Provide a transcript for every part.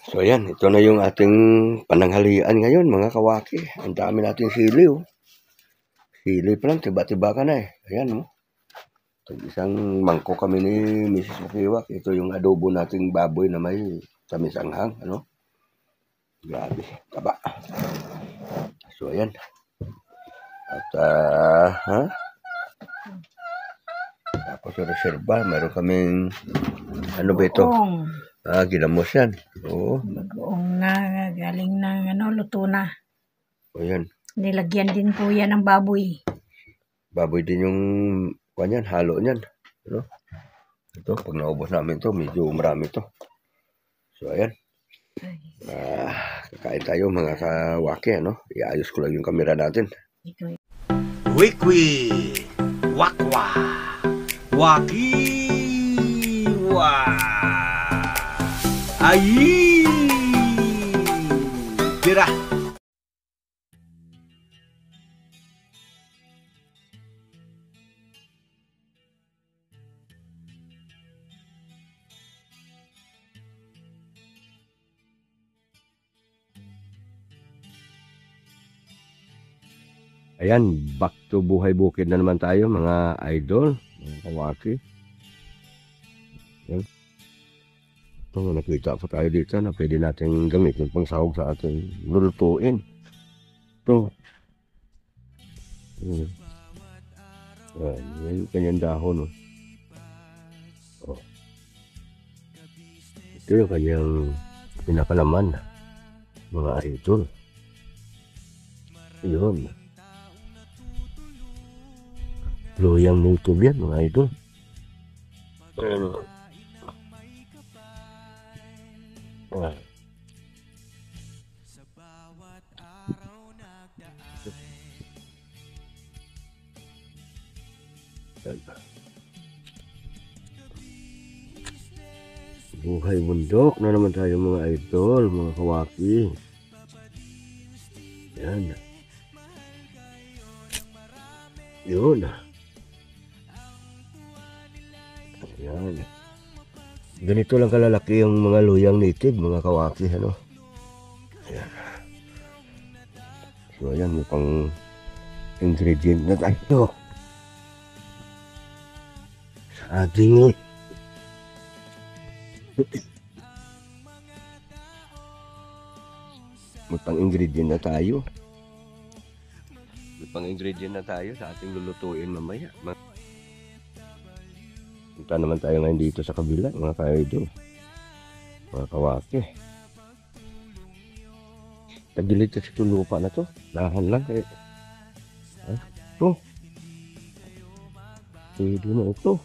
So ayan, ito na yung ating pananghalian ngayon mga kawaki. Ang dami nating sili. Oh. Sili pa lang, tiba-tiba ka na eh. Ayan mo. Isang mangko kami ni Mrs. Makiwak. Ito yung adobo nating baboy na may tamis anghang. Ano? Grabe, taba. So ayan. At tapos sa reserva, meron kaming ano ba ito? Ginamos yan. Oo. Bagoong na galing ng luto na. O yan. Nilagyan din po yan ng baboy. Baboy din yung kanyan, halo niyan. Ano? Ito, pag naubos namin to, medyo marami to. So ayan. Kakain tayo mga kawaki, ano? Iayos ko lang yung camera natin. Wikwi, wakwa, wakiwa, ayi, tira. Ayan, back to buhay bukid na naman tayo mga idol, mga kawaki. Ayan. Ito, nakita pa tayo dito na pwede natin gamitin pang sahog sa ating lulutuin. Ito. Ayan, yung kanyang dahon. Oh. Ito yung kanyang pinakalaman, mga idol. Yun. Loyang YouTube yan mga idol. Buhay bundok na naman tayo mga idol, mga kawaki. Yan. Yun. Ayan. Ganito lang kalalaki yung mga luyang native, mga kawaki, ano? Ayan. So, ayan, may pang ingredient na tayo. Sa ating may pang ingredient na tayo. May pang ingredient na tayo sa ating lulutuin mamaya. Punta naman tayo ngayon dito sa kabila, mga ka-idol, mga kawaki. Tagilid kasi itong lupa na to. Lahan lang kayo. Ito. Pwede na ito.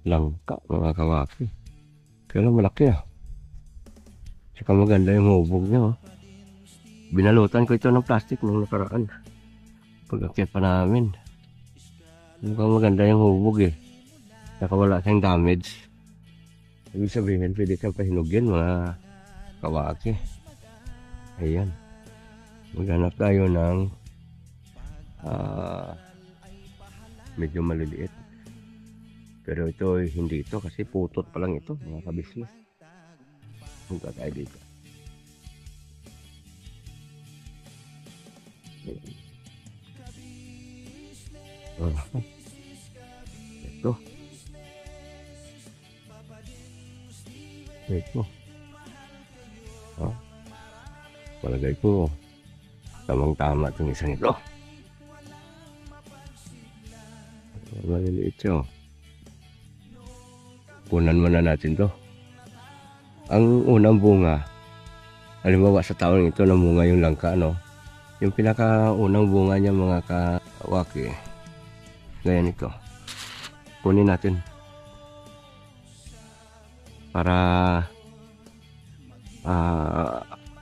Langka, mga kawaki. Kaya malaki ah. Saka maganda yung hubog niya. Binalutan ko ito ng plastic nung nakaraan. Pag-akyat pa namin. Mukhang maganda yung hubog eh. Saka wala siyang damage. Ibig sabihin, pwede siyang pahinugin mga kawaki. Ayan. Maghanap tayo ng medyo maliliit. Pero ito hindi ito kasi putot pa lang ito mga kabisnes. Punta tayo dito. Ito. Ito. Palagay ko tamang-tama itong isang ito. Maliliit siya. Punan muna natin to. Ang unang bunga, halimbawa sa taon ito namunga yung langka, no? Yung pinakaunang bunga niya mga kawaki, ganyan ito. Kunin natin para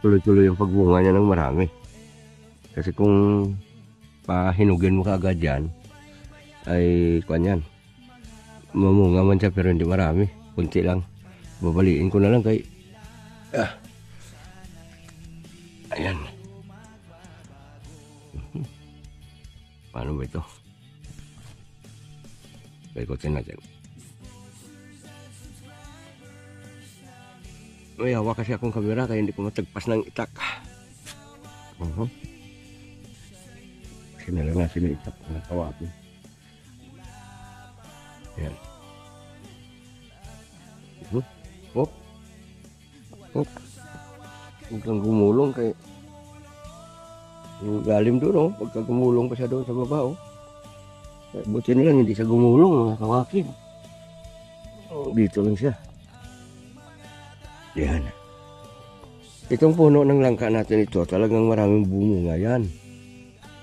tuloy-tuloy yung pagbunga niya ng marami. Kasi kung pahinugin mo kaagad yan, ay kanyan, mamunga man siya pero hindi marami, kunti lang. Babaliin ko na lang kay ayan. Paano ba ito? Paikutin natin. May hawak kasi akong kamera kaya hindi ko matagpas ng itak. Kasi nalang natin yung itak na tawapin. Ayan. Hop. Hop. Huwag kang gumulong kay yung lalim doon, oh. Huwag kang gumulong pa siya doon sa baba, oh. Buti na lang hindi siya gumulong, mga kawakin. Oh, dito lang siya. Yan. Itong puno ng langka natin ito, talagang maraming bunga yan.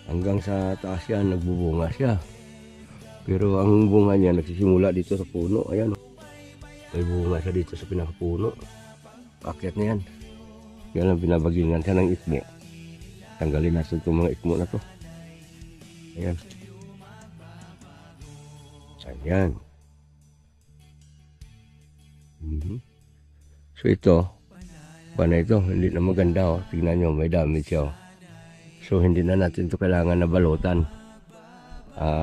Hanggang sa taas yan, nagbubunga siya. Pero ang bunga niya nagsisimula dito sa puno. Ayan. May bunga siya dito sa pinakapuno. Paket na yan. Yan ang binabagingan siya ng ikmo. Tanggalin natin itong mga ikmo na to. Ayan. Ayan. So ito, paano ito? Hindi na maganda, oh. Tignan nyo, may damage siya, oh. So hindi na natin ito kailangan na balutan.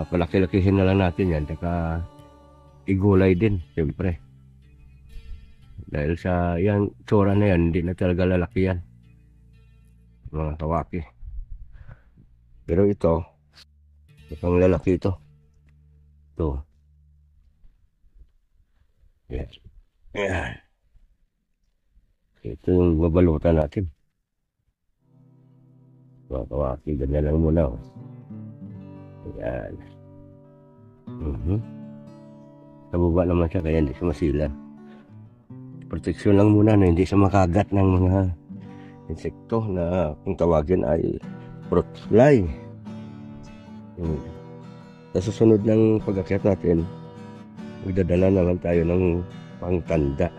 Palaki-lakihin na lang natin yan. Saka igulay din, siyempre. Dahil sa yan, tsura na yan, hindi na talaga lalaki yan. Mga kawaki. Pero ito, pang lalaki ito. Ito. Yan. Yan. Ito yung babalutan natin. Mga kawaki, ganyan lang muna, oh. Yan. Sa baba naman siya, kaya hindi siya masilan. Proteksyon lang muna na hindi siya makagat ng mga insekto na kung tawagin ay fruit fly. Sa susunod ng pag-akyat natin, magdadala naman tayo ng pangtanda.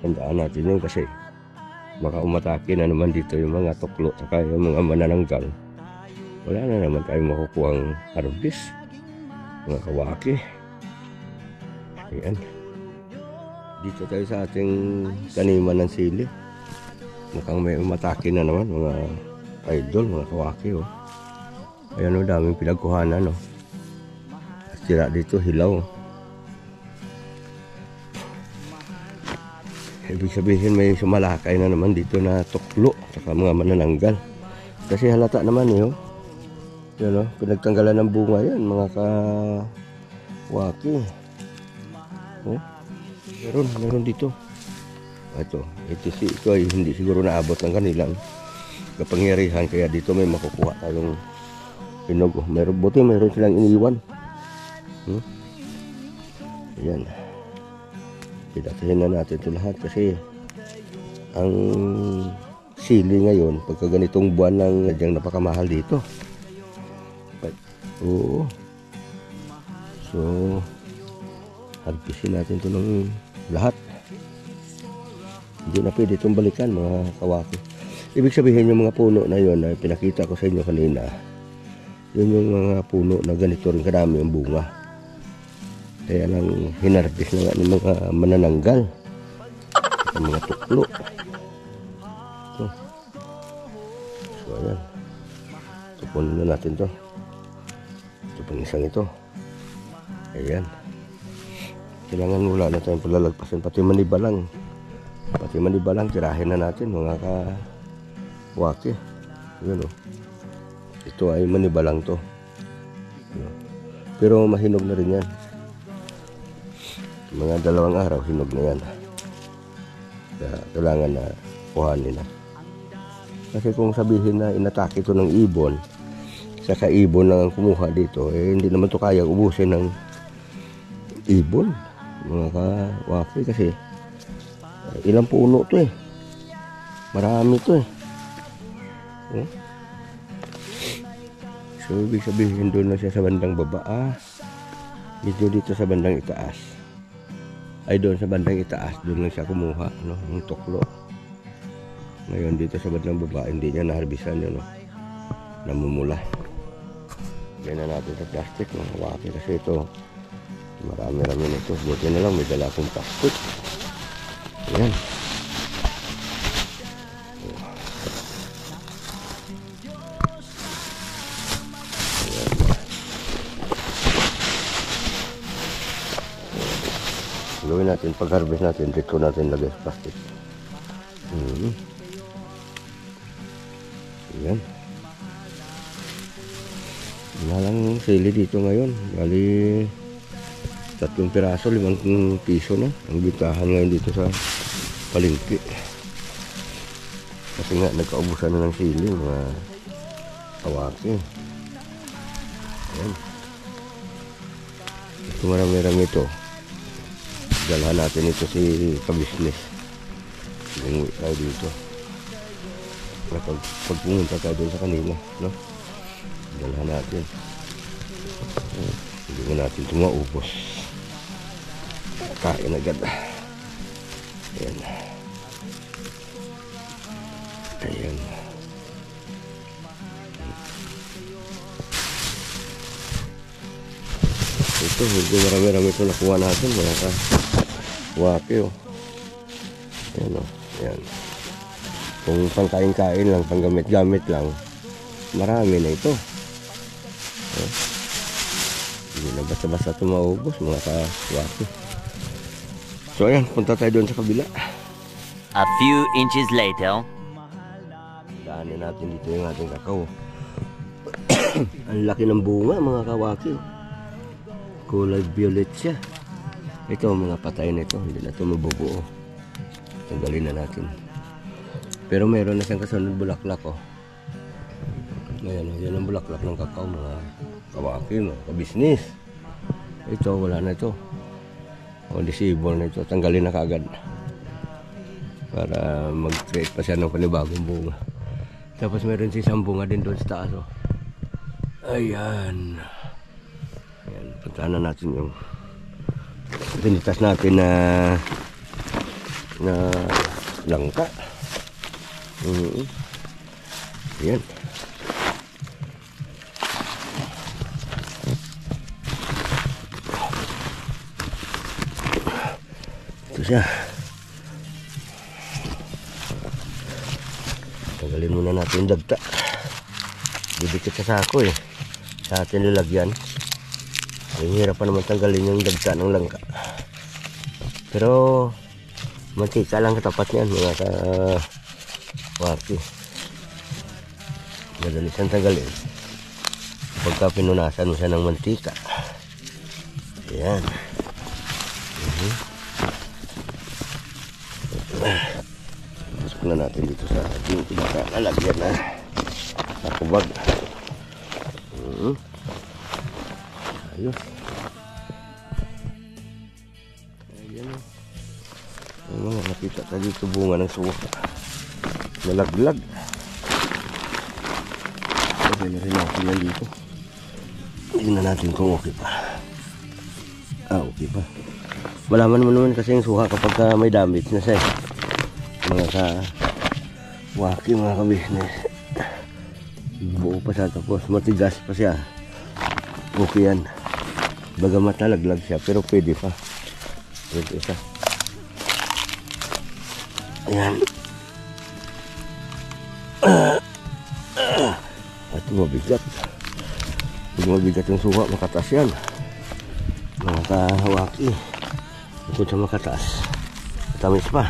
Tandaan natin yun kasi baka umatake na naman dito yung mga tuklo at yung mga manananggal. Wala na naman tayong makukuhang harvest. Mga kawaki. Ayan. Dito tayo sa ating taniman ng sili. Mukhang may umatake na naman mga idol, mga kawaki, oh. Ayan, oh, daming pinagkuhanan, oh. Sira dito, hilaw. Ibig sabihin may sumalakay na naman dito na tuklo saka mga manananggal. Kasi halata naman, oh. Yan, oh, pinagtanggalan ng bunga yan, mga kawaki. Oh. Meron dito. Ito ay hindi siguro naabot ng kanilang kapangyarihan kaya dito may makukuha tayong hinog. Meron silang iniwan. Ayan. Pidatahin na natin ito lahat kasi ang sili ngayon pagka ganitong buwan ng nadyang napakamahal dito. Oo. So harvestin natin ito ng lahat. Hindi na pwede itong balikan, mga kawaki. Ibig sabihin yung mga puno na yun na pinakita ko sa inyo kanina, yun yung mga puno na ganito rin karami ang bunga. Kaya lang hinarvest na nga ng mga manananggal ang mga tuklo. So ayan, tupunin na natin to. Ito pang isang ito. Ayan. Kailangan wala na tayong palalagpasin. Pati manibalang. Tirahin na natin mga kawaki. Yun, oh. Ito ay manibalang to. Pero mahinog na rin yan. Mga 2 araw hinog na yan. Kaya kailangan na kuhanin na. Kasi kung sabihin na inatake ito ng ibon, saka ibon lang ang kumuha dito, eh hindi naman to kaya ubusin ng ibon. Mga kawaki kasi ilang puno to eh. Marami to eh. So ibig sabihin doon na siya sa bandang baba. Dito sa bandang itaas. Ay doon sa bandang itaas, doon lang siya kumuha, no, ng tuklo. Ngayon dito sa bandang baba, hindi niya naharbisan yun, no. Namumula. Ganyan na natin sa plastic, mga kawaki kasi ito marami-rami nito. Buti na lang may dala akong plastic. Ayan. Gawin natin, pag-harvest natin, dito natin lagay sa plastic. Ayan. Wala lang sili dito ngayon. Bali, 3 piraso, 5 piso na. Ang bitahan ngayon dito sa palengke. Kasi nga, nagkaubusan na ng sili, mga kawaki. Ayan. Ito marami-rami ito. Dalhan natin ito si kabisnes. Linguwi tayo dito. Pag pumunta tayo doon sa kanila, no? Dalhan natin. Hindi mo natin ito maubos. Kain agad. Ayan. Ayan. Ito, hindi marami-rami ito nakuha natin. Mga kawapi, oh. Ayan, oh. Ayan. Kung pangkain-kain lang, panggamit-gamit lang, marami na ito. Oh. Hindi na basta-basta ito maubos, mga kawapi. So, ayan, punta tayo doon sa kabila. A few inches later. Daanin natin dito yung ating kakao. Ang laki ng bunga, mga kawaki. Kulay violet siya. Ito, mga patay na ito. Hindi na ito mabubuo. Tanggalin na natin. Pero meron na siyang kasunod bulaklak, oh. Ayan, yan ang bulaklak ng kakao, mga kawaki, mga kabisnis. Ito, wala na ito. O, disable na ito. Tanggalin na kagad. Para mag-create pa siya ng panibagong bunga. Tapos meron siya isang bunga din doon sa taas, oh. Ayan. Ayan, puntahan na natin yung tinitas natin na langka. Ayan. Ito siya. Tanggalin muna natin yung dagta. Didikit sa sako, eh. Sa atin nilagyan. Ang hirap pa naman tanggalin yung dagta ng langka. Pero mantika lang katapat niyan, mga kawaki. Madali siyang tanggalin pagka pinunasan mo siya ng mantika. Ayan. Pasok na natin dito sa ating pinakalalagyan na nakubag. Ayos. Ayan, ang mga nakita tayo dito bunga ng suka. Nalaglag. Kasi na rin natin yan dito. Tingnan natin kung okay pa. Okay pa. Malaman mo naman kasi yung suka kapag may damage na siya, eh. Mga waki, mga kabisnes. Buo pa siya, tapos matigas pa siya. Okay yan. Bagamat nalaglag siya, pero pwede pa. Pwede siya. Ayan. At mabigat. Pag mabigat yung suka, makatas yan. Mga kahawaki. Bukod sa makataas, matamis pa.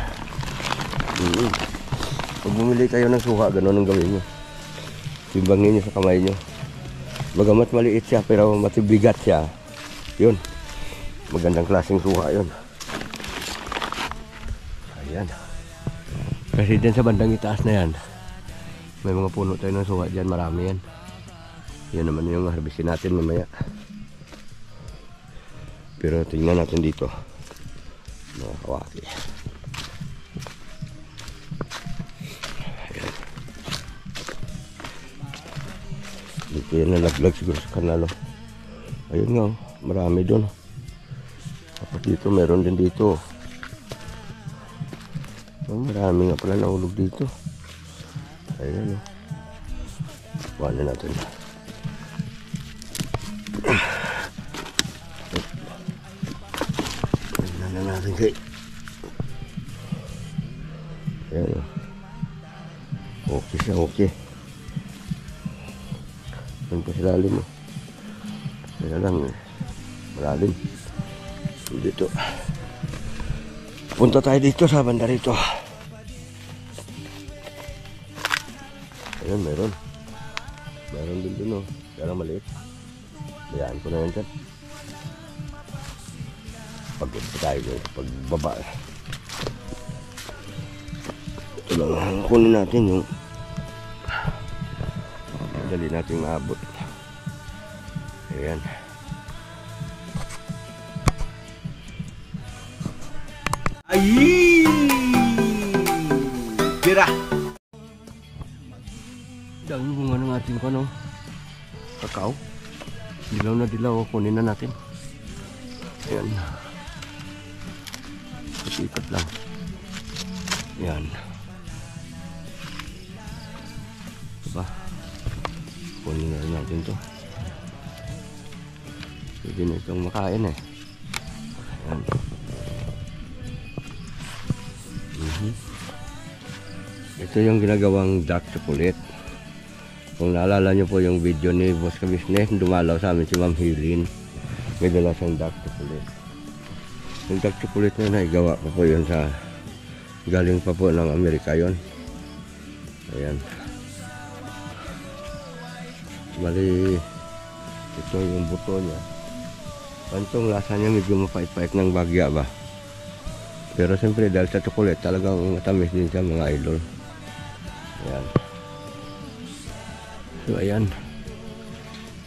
Pag bumili kayo ng suka, gano'n ang gawin nyo. Timbangin nyo sa kamay nyo. Bagamat maliit siya, pero matibigat siya. Yun. Magandang klaseng suka yun. Ayan. Kasi dyan sa bandang itaas na yan, may mga puno tayo ng suka dyan. Marami yan. Yan naman yung harvestin natin mamaya. Pero tingnan natin dito. Mga kawaki. Ayan. Dito yan nalaglag siguro sa kanalo. Ayun nga, marami doon. Tapos dito, meron din dito. Oh, marami nga pala nahulog dito. Ayan, oh. Kuhanin natin. Tignan natin kay. Ayan, oh. Okay siya, okay. Ayan pa sa lalim, oh. Kaya lang, malalim. Dito. Punta tayo dito sa banda rito. Ayun, meron. Meron din dun, oh. Kaya lang maliit. Bayaan ko na yan dyan. Pagod pa tayo guys, pagbaba. Ito lang, kunin natin yung dali natin maabot. Ayan. Ay! Tira! Dami bunga ng ating kakao. Dilaw na dilaw, kunin na natin. Ayan. Ikot lang. Ayan. Diba? Kunin na natin to. Pwede na itong makain eh. Ayan. Ito yung ginagawang dark chocolate. Kung naalala nyo po yung video ni Boss Kabisnes, dumalaw sa amin si Ma'am Hilin. May dala siyang dark chocolate. Yung dark chocolate na naigawa pa po yun sa galing pa po ng Amerika yun. Ayan. Bali, ito yung buto niya. Pantong lasa niya medyo mapait-pait ng bagya ba. Pero siyempre dahil sa chocolate talagang matamis din siya mga idol. Ayan. So ayan.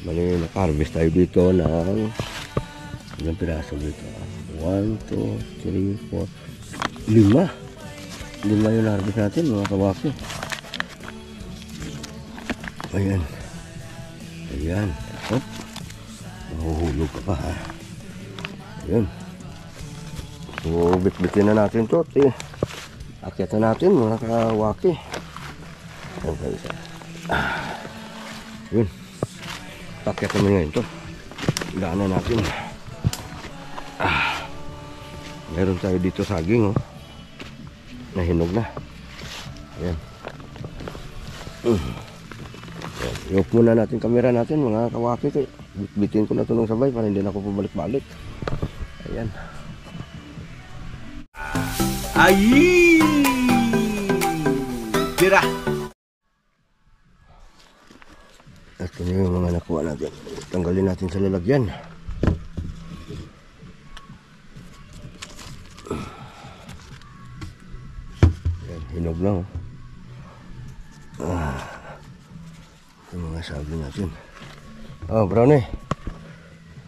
Bali, naka-harvest tayo dito ng ilang piraso dito. 1, 2, 3, 4, 5. 5 yung harvest natin mga kawaki. Ayan. Ayan. Hop. Mahuhulog ka pa ha. Ayan. So bit-bitin na natin to. Akyat na natin mga kawaki. Ayan guys. Ayan. Akyat naman ngayon to. Daan na natin. Meron tayo dito saging oh. Nahinog na. Ayan. I-off muna natin kamera natin mga kawaki. Bitbitin ko na ito ng sabay para hindi na ako pabalik-balik. Ayan. Ay! Tira! Ito na yung mga nakuha natin. Tanggalin natin sa lalagyan. Ayan, hinog na oh. Yung mga sabi natin. Oh, brownie.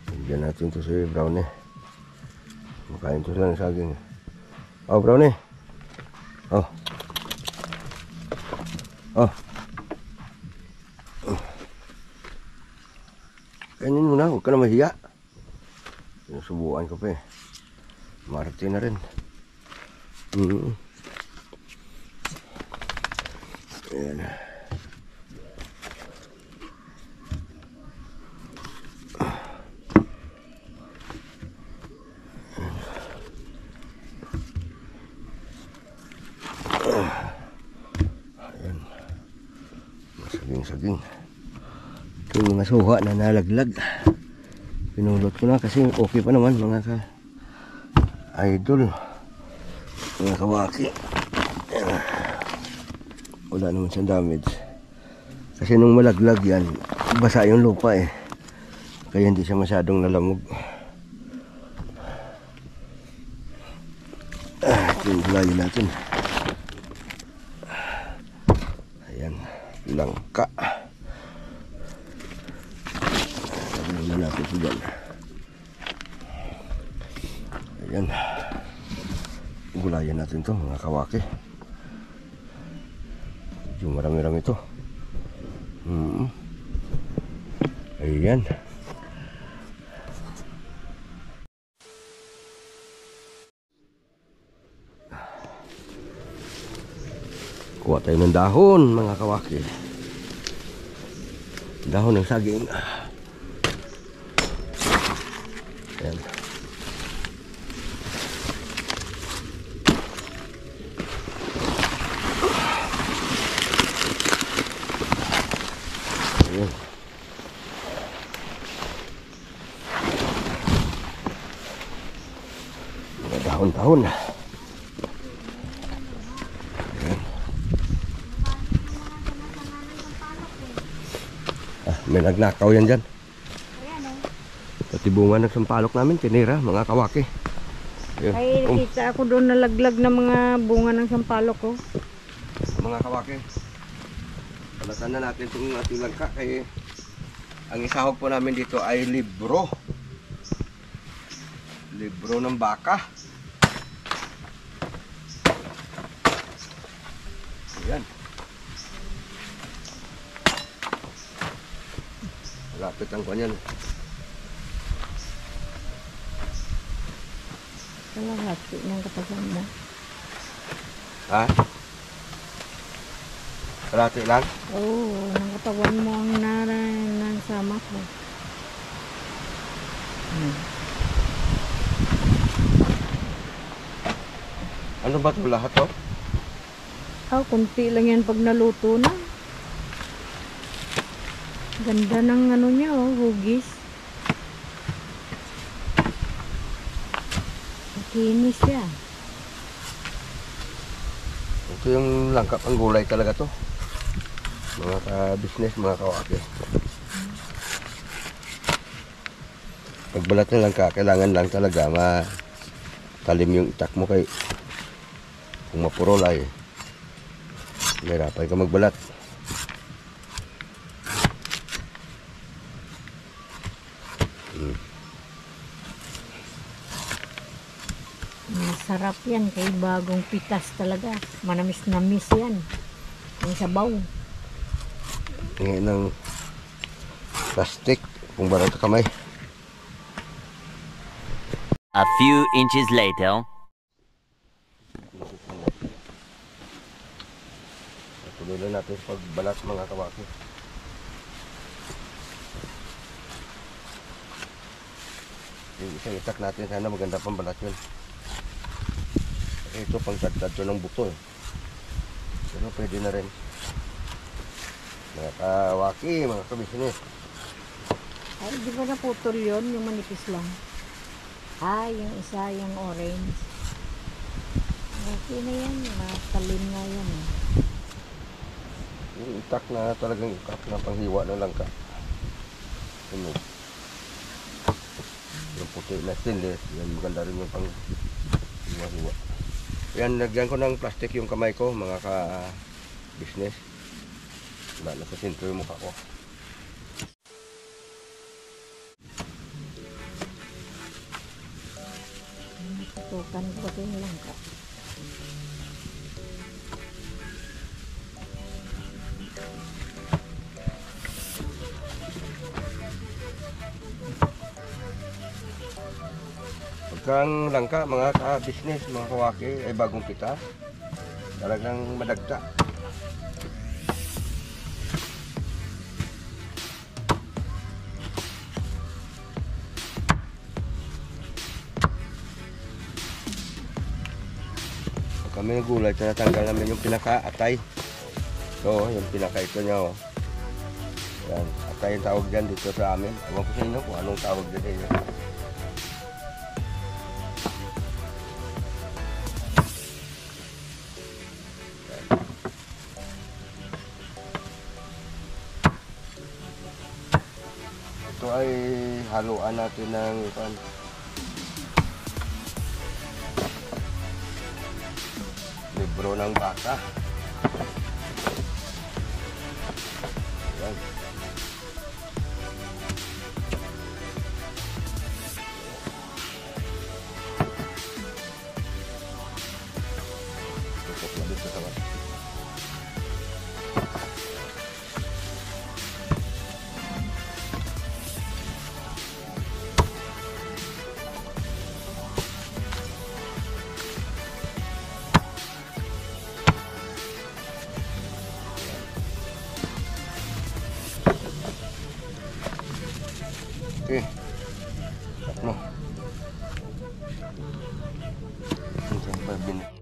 Bigyan natin ito si brownie. Makain ito sila ng saging. Oh, brownie. Oh. Oh. Kainin mo na, huwag ka na mahiya. Sinusubuan ko pa eh. Marte na rin. Ayan. Ayan. Masaging-saging. Ito yung mga suha na nalaglag. Pinulot ko na kasi okay pa naman mga ka-idol. Mga kawaki. Ayan. Wala naman siyang damage. Kasi nung malaglag yan, basa yung lupa eh. Kaya hindi siya masyadong nalamog. Ito yung gulayin natin. Ayan, langka. Lagyan na natin ito dyan. Ayan. Gulayin natin to mga kawaki. Yung marami-rami ito. Ayan. Kuha tayo ng dahon mga kawaki. Dahon ng saging. Ayan. Ayan. Mga dahon-dahon. May nagnakaw yan dyan. Pati bunga ng sampalok namin, tinira, mga kawaki. Ayun. Ay, kita ako doon nalaglag na mga bunga ng sampalok ko. Mga kawaki. Palatan na natin itong ating langka. Kaya ang isahog po namin dito ay libro. Libro ng baka. Ayan. Malapit ang kanyan. Kalahati ng kapasan mo. Ha? Kalahati lang? Oo, ng katawan mo ang nasama ko. Ano ba ito lahat to? Kunti lang yan pag naluto na. Ganda ng ano niya, hugis. Kinis siya. Ito yung langka pang gulay talaga to. Mga ka-business, mga kawaki. Pagbalat ng langka, kailangan lang talaga matalim yung itak mo kay kung mapurol ay mahirapan ka magbalat. Masarap yan kay bagong pitas talaga. Manamis-namis yan. Yung sabaw. Tingin ng plastic kung barat sa kamay. A few inches later. Tuloy na natin sa pagbalat mga kawaki. Yung isang itak natin, sana maganda pang balat yun. Ito pang tagtad to ng buto eh. Pero pwede na rin. Mga kawaki, mga kabisnes. Ay, di ba naputol yun? Yung manipis lang. Ay, yung isa, yung orange. Okay na yan. Matalim na yan. Yung itak na talagang itak na panghiwa na langka. Sunog. Yung puti na stainless, yan maganda rin yung pang hiwa-hiwa. Yan, lagyan ko ng plastic yung kamay ko, mga ka-business. Wala na sa sentro yung mukha ko. Tutukan ko din lang ka. Pagkang langka, mga ka-business, mga kawaki, ay bagong kita. Talagang madagta. Pag kami nagulay, tinatanggal namin yung pinaka-atay. So, yung pinaka-ito niya, oh. Yan, atay yung tawag dyan dito sa amin. Ewan ko sa inyo kung anong tawag dyan sa inyo. Ito ay haluan natin ng libro ng baka. Yan. Tutok na dito sa bata. Okay. Tatlo. 5 minutes.